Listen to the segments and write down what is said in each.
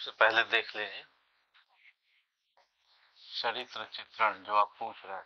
सबसे पहले देख लीजिए चरित्र चित्रण जो आप पूछ रहे हैं।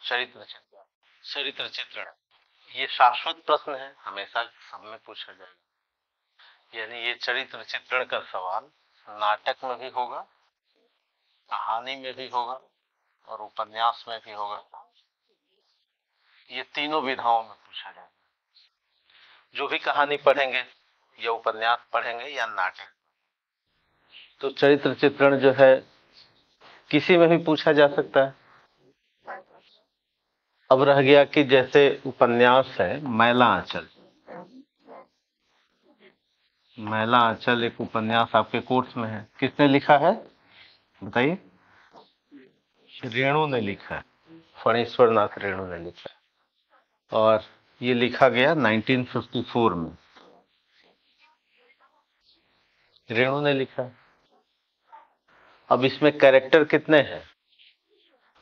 चरित्र चित्रण ये शाश्वत प्रश्न है, हमेशा सब में पूछा जाएगा। यानी ये चरित्र चित्रण का सवाल नाटक में भी होगा, कहानी में भी होगा और उपन्यास में भी होगा। ये तीनों विधाओं में पूछा जाएगा। जो भी कहानी पढ़ेंगे या उपन्यास पढ़ेंगे या नाटक, तो चरित्र चित्रण जो है किसी में भी पूछा जा सकता है। अब रह गया कि जैसे उपन्यास है मैला आंचल। मैला आंचल एक उपन्यास आपके कोर्स में है, किसने लिखा है बताइए? रेणु ने लिखा है, फणीश्वर नाथ रेणु ने लिखा है और ये लिखा गया 1954 में। रेणु ने लिखा है। अब इसमें कैरेक्टर कितने हैं?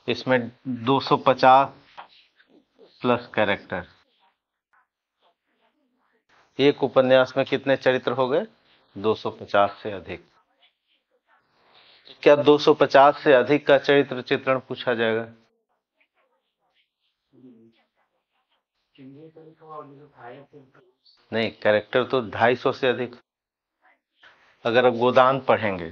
इसमें 250 प्लस कैरेक्टर। एक उपन्यास में कितने चरित्र हो गए? 250 से अधिक। क्या 250 से अधिक का चरित्र चित्रण पूछा जाएगा? नहीं, कैरेक्टर तो 250 से अधिक। अगर आप गोदान पढ़ेंगे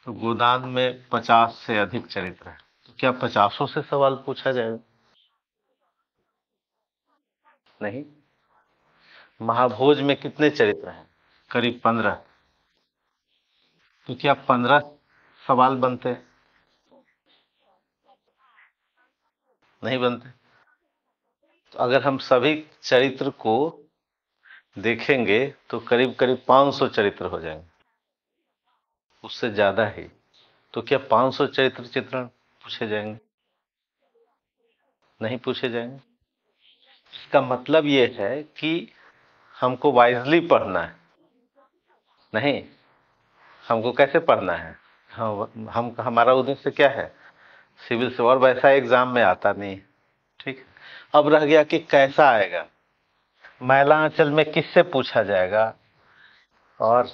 तो गोदान में 50 से अधिक चरित्र है, तो क्या 50 से सवाल पूछा जाएगा? नहीं। महाभोज में कितने चरित्र हैं? करीब 15। तो क्या 15 सवाल बनते हैं? नहीं बनते। तो अगर हम सभी चरित्र को देखेंगे तो करीब करीब 500 चरित्र हो जाएंगे, उससे ज्यादा ही। तो क्या 500 चरित्र चित्रण पूछे जाएंगे? नहीं पूछे जाएंगे। इसका मतलब ये है कि हमको वाइजली पढ़ना है। नहीं, हमको कैसे पढ़ना है? हम हमारा उद्देश्य क्या है? सिविल से, और वैसा एग्जाम में आता नहीं। ठीक। अब रह गया कि कैसा आएगा। मैला आंचल में किससे पूछा जाएगा? और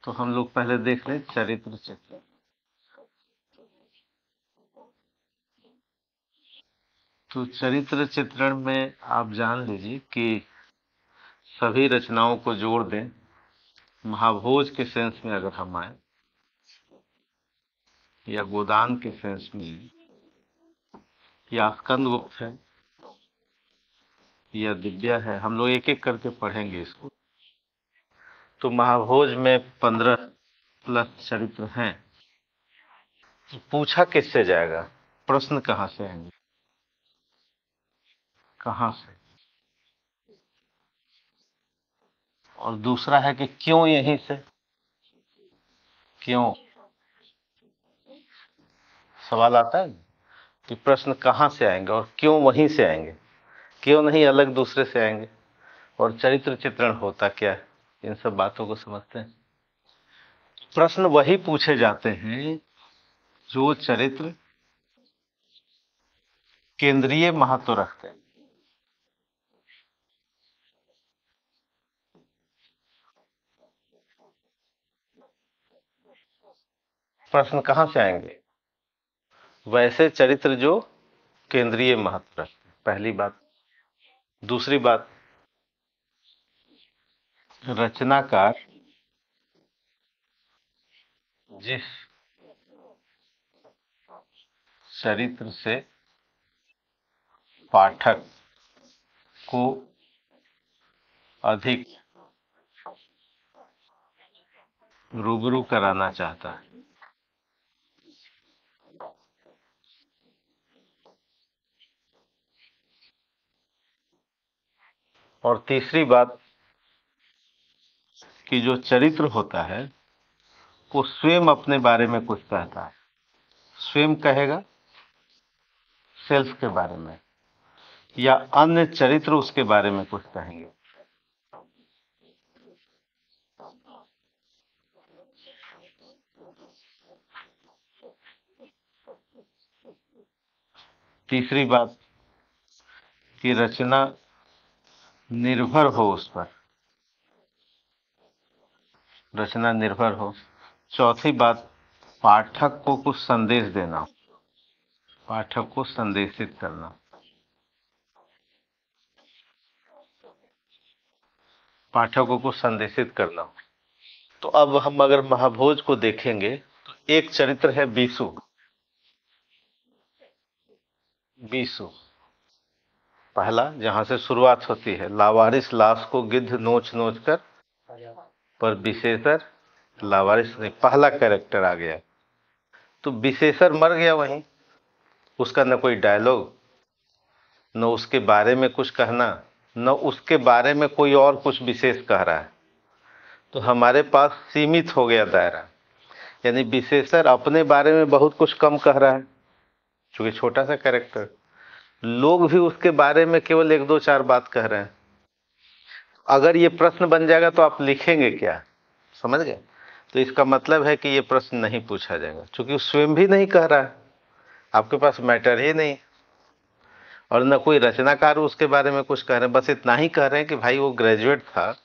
तो हम लोग पहले देख लें चरित्र चित्रण। तो चरित्र चित्रण में आप जान लीजिए कि सभी रचनाओं को जोड़ दें। महाभोज के सेंस में अगर हम आए या गोदान के सेंस में, या स्कंदगुप्त है या दिव्या है, हम लोग एक एक करके पढ़ेंगे इसको। तो महाभोज में 15 प्लस चरित्र हैं। तो पूछा किससे जाएगा? प्रश्न कहां से आएंगे? कहां से? और दूसरा है कि क्यों यहीं से? क्यों सवाल आता है कि प्रश्न कहां से आएंगे और क्यों वहीं से आएंगे? क्यों नहीं अलग दूसरे से आएंगे? और चरित्र चित्रण होता क्या है? इन सब बातों को समझते हैं। प्रश्न वही पूछे जाते हैं जो चरित्र केंद्रीय महत्व रखते हैं। प्रश्न कहां से आएंगे? वैसे चरित्र जो केंद्रीय महत्व रखते हैं, पहली बात। दूसरी बात, रचनाकार जिस चरित्र से पाठक को अधिक रूबरू कराना चाहता है। और तीसरी बात कि जो चरित्र होता है वो स्वयं अपने बारे में कुछ कहता है। स्वयं कहेगा सेल्फ के बारे में, या अन्य चरित्र उसके बारे में कुछ कहेंगे। तीसरी बात कि रचना निर्भर हो उस पर, रचना निर्भर हो। चौथी बात, पाठक को कुछ संदेश देना, पाठक को संदेशित करना, पाठकों को संदेशित करना। तो अब हम अगर महाभोज को देखेंगे तो एक चरित्र है बीसू। बीसू पहला, जहां से शुरुआत होती है, लावारिस लाश को गिद्ध नोच नोच कर, पर विशेषर लावारिस नहीं, पहला कैरेक्टर आ गया। तो विशेषर मर गया वहीं, उसका न कोई डायलॉग, न उसके बारे में कुछ कहना, न उसके बारे में कोई और कुछ विशेष कह रहा है। तो हमारे पास सीमित हो गया दायरा, यानी विशेषर अपने बारे में बहुत कुछ कम कह रहा है क्योंकि छोटा सा कैरेक्टर, लोग भी उसके बारे में केवल एक दो चार बात कह रहे हैं। अगर ये प्रश्न बन जाएगा तो आप लिखेंगे क्या, समझ गए? तो इसका मतलब है कि ये प्रश्न नहीं पूछा जाएगा, क्योंकि वो स्वयं भी नहीं कह रहा है, आपके पास मैटर ही नहीं, और न कोई रचनाकार उसके बारे में कुछ कह रहे हैं। बस इतना ही कह रहे हैं कि भाई वो ग्रेजुएट था,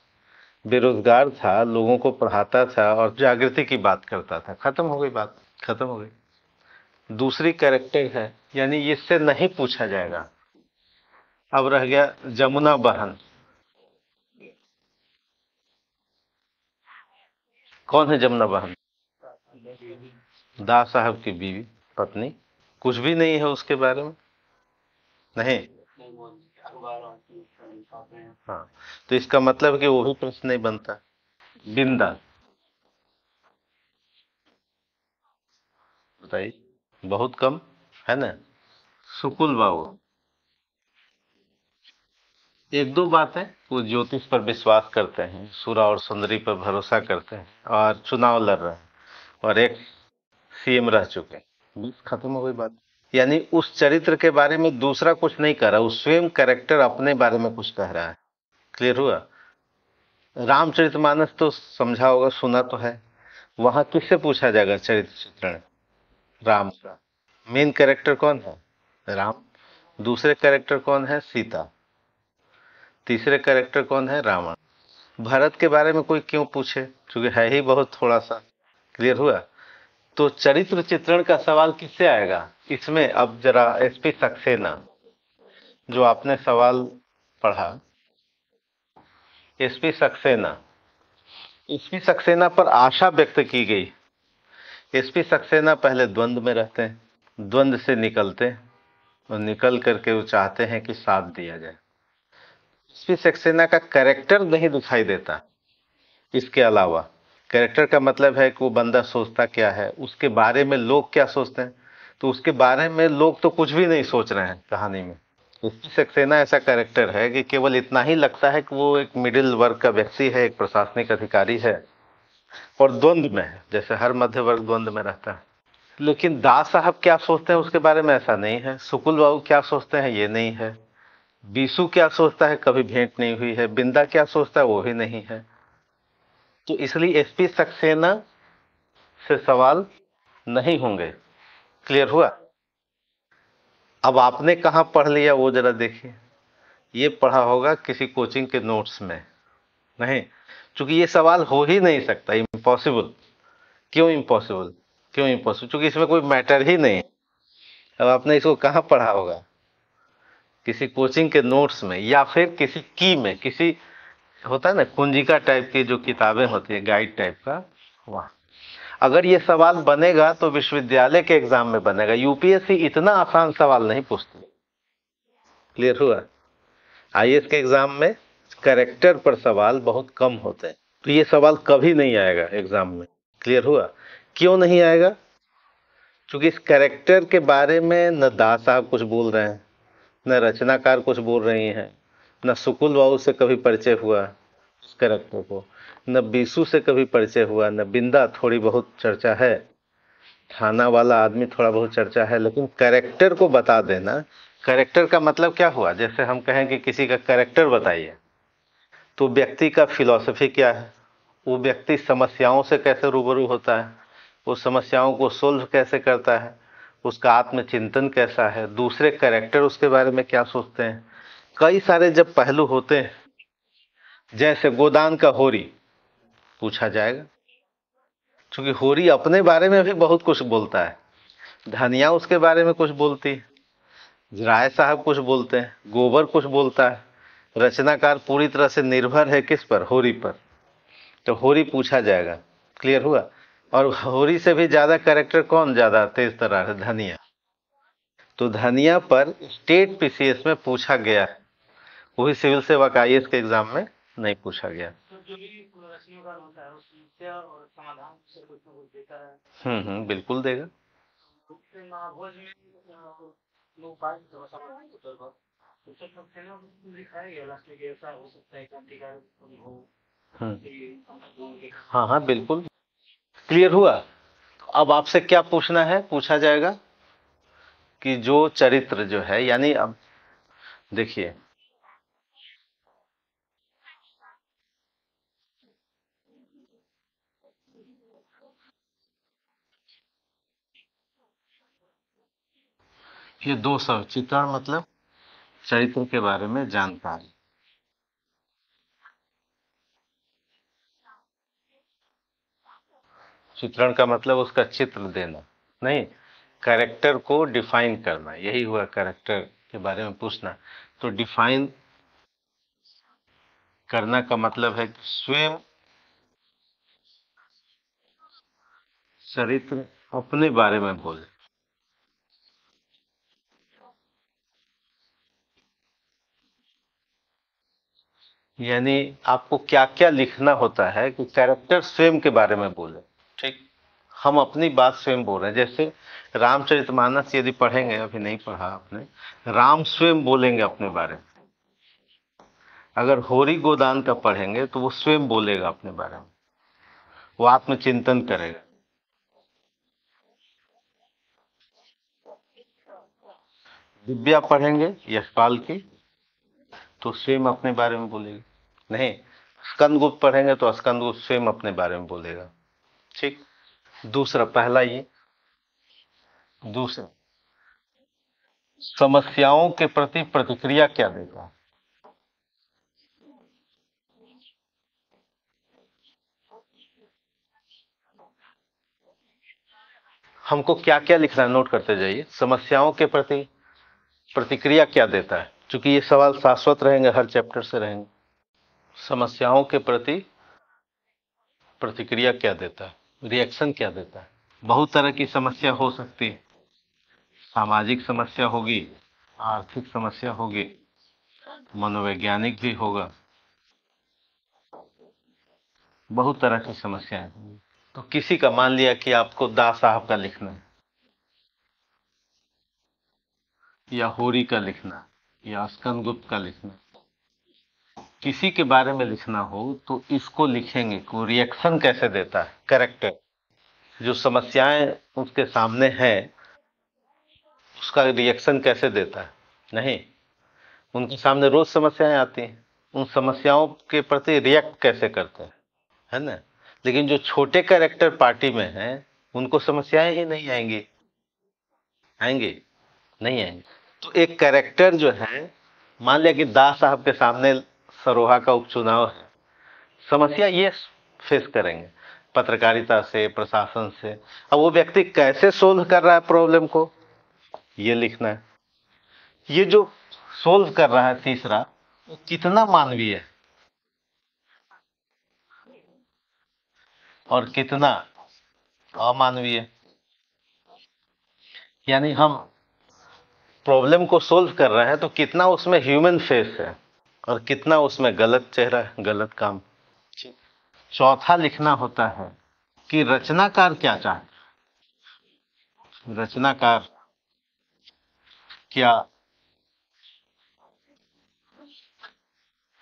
बेरोजगार था, लोगों को पढ़ाता था और जागृति की बात करता था। खत्म हो गई बात, खत्म हो गई। दूसरी कैरेक्टर है, यानी इससे नहीं पूछा जाएगा। अब रह गया जमुना बहन। कौन है जमुना बहन? दास साहब की बीवी, पत्नी। कुछ भी नहीं है उसके बारे में, नहीं। हाँ, तो इसका मतलब है कि वो भी प्रश्न नहीं बनता। बिंदा, बताइए, बहुत कम है ना। सुकुल बाबू, एक दो बात है, वो ज्योतिष पर विश्वास करते हैं, सुरा और सुंदरी पर भरोसा करते हैं, और चुनाव लड़ रहे हैं, और एक सीएम रह चुके हैं, बस खत्म हो गई बात। यानी उस चरित्र के बारे में दूसरा कुछ नहीं कह रहा, उस स्वयं कैरेक्टर अपने बारे में कुछ कह रहा है। क्लियर हुआ? रामचरितमानस तो समझा होगा, सुना तो है। वहां किससे पूछा जाएगा चरित्र चित्रण? राम का। मेन कैरेक्टर कौन है? राम। दूसरे कैरेक्टर कौन है? सीता। तीसरे कैरेक्टर कौन है? रावण। भरत के बारे में कोई क्यों पूछे, क्योंकि है ही बहुत थोड़ा सा। क्लियर हुआ? तो चरित्र चित्रण का सवाल किससे आएगा इसमें? अब जरा एसपी सक्सेना, जो आपने सवाल पढ़ा, एसपी सक्सेना, एसपी सक्सेना पर आशा व्यक्त की गई। एसपी सक्सेना पहले द्वंद्व में रहते हैं, द्वंद्व से निकलते हैं, और निकल करके वो चाहते हैं कि साथ दिया जाए। एसपी सक्सेना का कैरेक्टर नहीं दिखाई देता। इसके अलावा कैरेक्टर का मतलब है कि वो बंदा सोचता क्या है, उसके बारे में लोग क्या सोचते हैं। तो उसके बारे में लोग तो कुछ भी नहीं सोच रहे हैं कहानी में। एसपी सक्सेना ऐसा कैरेक्टर है कि केवल इतना ही लगता है कि वो एक मिडिल वर्ग का व्यक्ति है, एक प्रशासनिक अधिकारी है, और द्वंद्व में है, जैसे हर मध्य वर्ग द्वंद्व में रहता है। लेकिन दास साहब क्या सोचते हैं उसके बारे में ऐसा नहीं है, सुकुल बाबू क्या सोचते हैं ये नहीं है, बीसू क्या सोचता है कभी भेंट नहीं हुई है, बिंदा क्या सोचता है वो भी नहीं है। तो इसलिए एसपी सक्सेना से सवाल नहीं होंगे। क्लियर हुआ? अब आपने कहां पढ़ लिया वो जरा देखिए। ये पढ़ा होगा किसी कोचिंग के नोट्स में, नहीं, क्योंकि ये सवाल हो ही नहीं सकता, इम्पॉसिबल। क्यों इम्पॉसिबल? क्यों इम्पॉसिबल? क्योंकि इसमें कोई मैटर ही नहीं। अब आपने इसको कहां पढ़ा होगा? किसी कोचिंग के नोट्स में, या फिर किसी की में, किसी होता है ना कुंजिका टाइप की जो किताबें होती है, गाइड टाइप का, वहां। अगर ये सवाल बनेगा तो विश्वविद्यालय के एग्जाम में बनेगा, यूपीएससी इतना आसान सवाल नहीं पूछती। क्लियर हुआ? आईएएस के एग्जाम में कैरेक्टर पर सवाल बहुत कम होते हैं, तो ये सवाल कभी नहीं आएगा एग्जाम में। क्लियर हुआ? क्यों नहीं आएगा? क्योंकि इस कैरेक्टर के बारे में न दास साहब कुछ बोल रहे हैं, न रचनाकार कुछ बोल रही हैं, न सुकुल बाबू से कभी परिचय हुआ इस कैरेक्टर को, न बीसू से कभी परिचय हुआ, न बिंदा थोड़ी बहुत चर्चा है, थाना वाला आदमी थोड़ा बहुत चर्चा है, लेकिन कैरेक्टर को बता देना। कैरेक्टर का मतलब क्या हुआ? जैसे हम कहें कि किसी का कैरेक्टर बताइए, तो व्यक्ति का फिलॉसफी क्या है, वो व्यक्ति समस्याओं से कैसे रूबरू होता है, वो समस्याओं को सोल्व कैसे करता है, उसका आत्मचिंतन कैसा है, दूसरे कैरेक्टर उसके बारे में क्या सोचते हैं, कई सारे जब पहलू होते हैं, जैसे गोदान का होरी पूछा जाएगा, क्योंकि होरी अपने बारे में भी बहुत कुछ बोलता है। धनिया उसके बारे में कुछ बोलती है, राय साहब कुछ बोलते हैं, गोबर कुछ बोलता है। रचनाकार पूरी तरह से निर्भर है किस पर? होरी पर। तो होरी पूछा जाएगा। क्लियर हुआ? और होरी से भी ज्यादा कैरेक्टर कौन ज्यादा तेज तर्रार है? धनिया। तो धनिया पर स्टेट पीसीएस में पूछा गया है, वही सिविल सेवा का आईएएस के एग्जाम में नहीं पूछा गया। बिल्कुल देगा। हाँ हाँ बिल्कुल। क्लियर हुआ? अब आपसे क्या पूछना है? पूछा जाएगा कि जो चरित्र जो है, यानी अब देखिए, ये दो शब्द चित्रण मतलब चरित्र के बारे में जानकारी। चित्रण का मतलब उसका चित्र देना, नहीं, कैरेक्टर को डिफाइन करना, यही हुआ कैरेक्टर के बारे में पूछना। तो डिफाइन करना का मतलब है कि स्वयं चरित्र अपने बारे में बोले। यानी आपको क्या क्या लिखना होता है कि कैरेक्टर स्वयं के बारे में बोले। ठीक, हम अपनी बात स्वयं बोल रहे हैं। जैसे रामचरितमानस यदि पढ़ेंगे, अभी नहीं पढ़ा आपने, राम स्वयं बोलेंगे अपने बारे में। अगर होरी गोदान का पढ़ेंगे तो वो स्वयं बोलेगा अपने बारे में, वो आत्मचिंतन करेगा। दिव्या पढ़ेंगे यशपाल की, तो स्वयं अपने बारे में बोलेगी। नहीं, स्कंदगुप्त पढ़ेंगे तो स्कंदगुप्त स्वयं अपने बारे में बोलेगा। ठीक। दूसरा, पहला ये। दूसरा, समस्याओं के प्रति प्रतिक्रिया क्या देता है। हमको क्या क्या लिखना है, नोट करते जाइए। समस्याओं के प्रति प्रतिक्रिया क्या देता है, क्योंकि ये सवाल शाश्वत रहेंगे, हर चैप्टर से रहेंगे। समस्याओं के प्रति प्रतिक्रिया क्या देता है, रिएक्शन क्या देता है। बहुत तरह की समस्या हो सकती है। सामाजिक समस्या होगी, आर्थिक समस्या होगी, मनोवैज्ञानिक भी होगा, बहुत तरह की समस्याएं होंगी। तो किसी का, मान लिया कि आपको दास साहब का लिखना है, या होरी का लिखना, या स्कंदगुप्त का लिखना, किसी के बारे में लिखना हो तो इसको लिखेंगे को रिएक्शन कैसे देता है कैरेक्टर, जो समस्याएं उसके सामने हैं उसका रिएक्शन कैसे देता है। नहीं, उनके सामने रोज समस्याएं आती हैं, उन समस्याओं के प्रति रिएक्ट कैसे करते हैं, है ना। लेकिन जो छोटे कैरेक्टर पार्टी में हैं उनको समस्याएं ही नहीं आएंगी। आएंगे? नहीं आएंगे। तो एक कैरेक्टर जो है, मान लिया कि दास साहब के सामने सरोहा का उपचुनाव है, समस्या ये फेस करेंगे पत्रकारिता से, प्रशासन से। अब वो व्यक्ति कैसे सोल्व कर रहा है प्रॉब्लम को, ये लिखना है। ये जो सोल्व कर रहा है तीसरा, वो कितना मानवीय है और कितना अमानवीय। यानी हम प्रॉब्लम को सोल्व कर रहे हैं तो कितना उसमें ह्यूमन फेस है और कितना उसमें गलत चेहरा है, गलत काम। चौथा लिखना होता है कि रचनाकार क्या चाहता है, रचनाकार क्या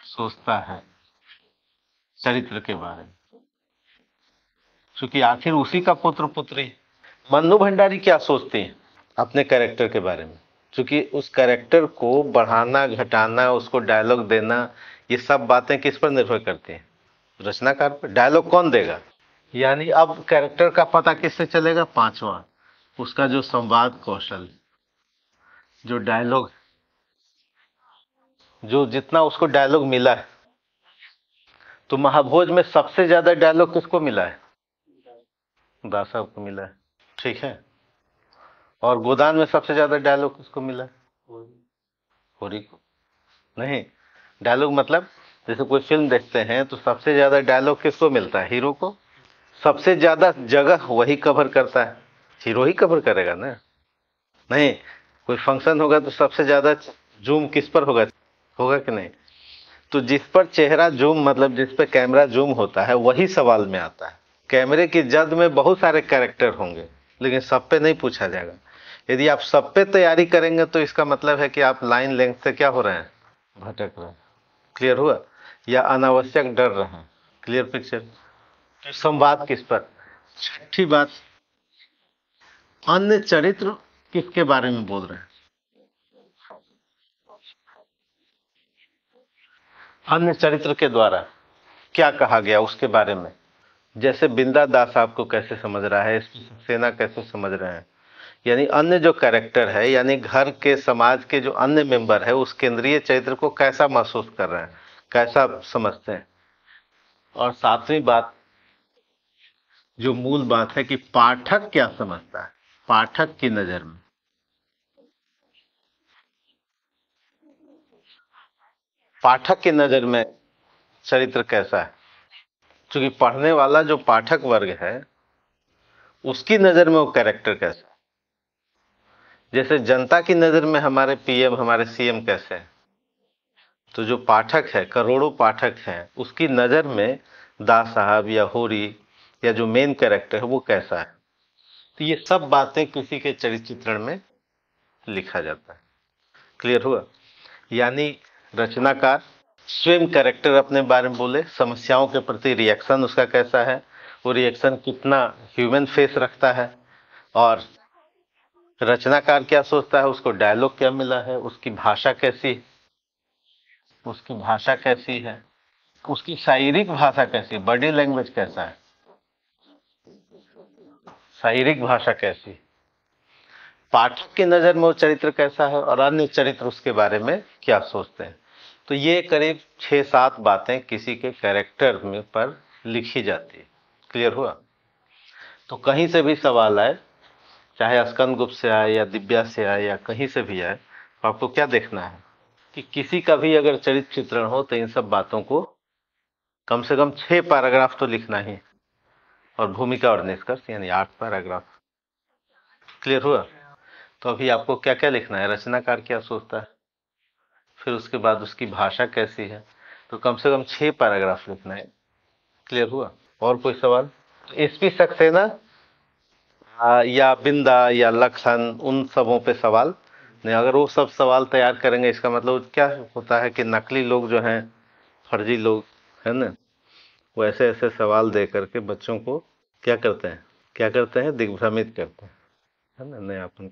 सोचता है चरित्र के बारे में, क्योंकि आखिर उसी का पुत्र पुत्री। मन्नू भंडारी क्या सोचती हैं अपने कैरेक्टर के बारे में, क्योंकि उस कैरेक्टर को बढ़ाना घटाना, उसको डायलॉग देना, ये सब बातें किस पर निर्भर करती हैं, रचनाकार पर। डायलॉग कौन देगा? यानी अब कैरेक्टर का पता किससे चलेगा? पांचवा, उसका जो संवाद कौशल, जो डायलॉग, जो जितना उसको डायलॉग मिला है। तो महाभोज में सबसे ज्यादा डायलॉग किसको मिला है? दास साहब को मिला है, ठीक है। और गोदान में सबसे ज्यादा डायलॉग किसको मिला है? होरी को। नहीं, डायलॉग मतलब जैसे कोई फिल्म देखते हैं तो सबसे ज्यादा डायलॉग किसको मिलता है? हीरो को। सबसे ज्यादा जगह वही कवर करता है, हीरो ही कवर करेगा ना। नहीं, कोई फंक्शन होगा तो सबसे ज्यादा जूम किस पर होगा? होगा कि नहीं? तो जिस पर चेहरा जूम मतलब जिस पर कैमरा जूम होता है वही सवाल में आता है। कैमरे की जद में बहुत सारे कैरेक्टर होंगे, लेकिन सब पे नहीं पूछा जाएगा। यदि आप सब पे तैयारी करेंगे तो इसका मतलब है कि आप लाइन लेंथ से क्या हो रहे हैं? भटक रहे हैं। क्लियर हुआ? या अनावश्यक डर रहे हैं। Clear picture? तो संवाद किस पर? छठी बात, अन्य चरित्र किसके बारे में बोल रहे हैं? अन्य चरित्र के द्वारा क्या कहा गया उसके बारे में। जैसे बिंदा दास आपको कैसे समझ रहा है, सेना कैसे समझ रहे हैं, यानी अन्य जो कैरेक्टर है, यानी घर के समाज के जो अन्य मेंबर है उस केंद्रीय चरित्र को कैसा महसूस कर रहे हैं, कैसा समझते हैं। और सातवीं बात, जो मूल बात है कि पाठक क्या समझता है, पाठक की नजर में। पाठक की नजर में चरित्र कैसा है, क्योंकि पढ़ने वाला जो पाठक वर्ग है उसकी नजर में वो कैरेक्टर कैसा है। जैसे जनता की नजर में हमारे पीएम हमारे सीएम कैसे हैं, तो जो पाठक है, करोड़ों पाठक हैं, उसकी नजर में दास साहब या होरी या जो मेन कैरेक्टर है वो कैसा है। तो ये सब बातें किसी के चरित्र चित्रण में लिखा जाता है। क्लियर हुआ? यानी रचनाकार स्वयं कैरेक्टर अपने बारे में बोले, समस्याओं के प्रति रिएक्शन उसका कैसा है, वो रिएक्शन कितना ह्यूमन फेस रखता है, और रचनाकार क्या सोचता है, उसको डायलॉग क्या मिला है, उसकी भाषा कैसी, उसकी भाषा कैसी है, उसकी शारीरिक भाषा कैसी, बॉडी लैंग्वेज कैसा है, शारीरिक भाषा कैसी, पाठक की नजर में वो चरित्र कैसा है, और अन्य चरित्र उसके बारे में क्या सोचते हैं। तो ये करीब 6-7 बातें किसी के कैरेक्टर में पर लिखी जाती है। क्लियर हुआ? तो कहीं से भी सवाल आए, चाहे स्कंद गुप्त से आए या दिव्या से आए या कहीं से भी आए, तो आपको क्या देखना है कि किसी का भी अगर चरित्र चित्रण हो तो इन सब बातों को कम से कम 6 पैराग्राफ तो लिखना ही, और भूमिका और निष्कर्ष यानी 8 पैराग्राफ। क्लियर हुआ? तो अभी आपको क्या क्या लिखना है, रचनाकार क्या सोचता है, फिर उसके बाद उसकी भाषा कैसी है, तो कम से कम 6 पैराग्राफ लिखना है। क्लियर हुआ? और कोई सवाल? एसपी सक्सेना या बिंदा या लखन उन सबों पे सवाल नहीं। अगर वो सब सवाल तैयार करेंगे इसका मतलब क्या होता है कि नकली लोग जो हैं, फर्जी लोग है ना, वो ऐसे ऐसे सवाल दे करके बच्चों को क्या करते हैं, क्या करते हैं, दिग्भ्रमित करते हैं, है ना, नयापन।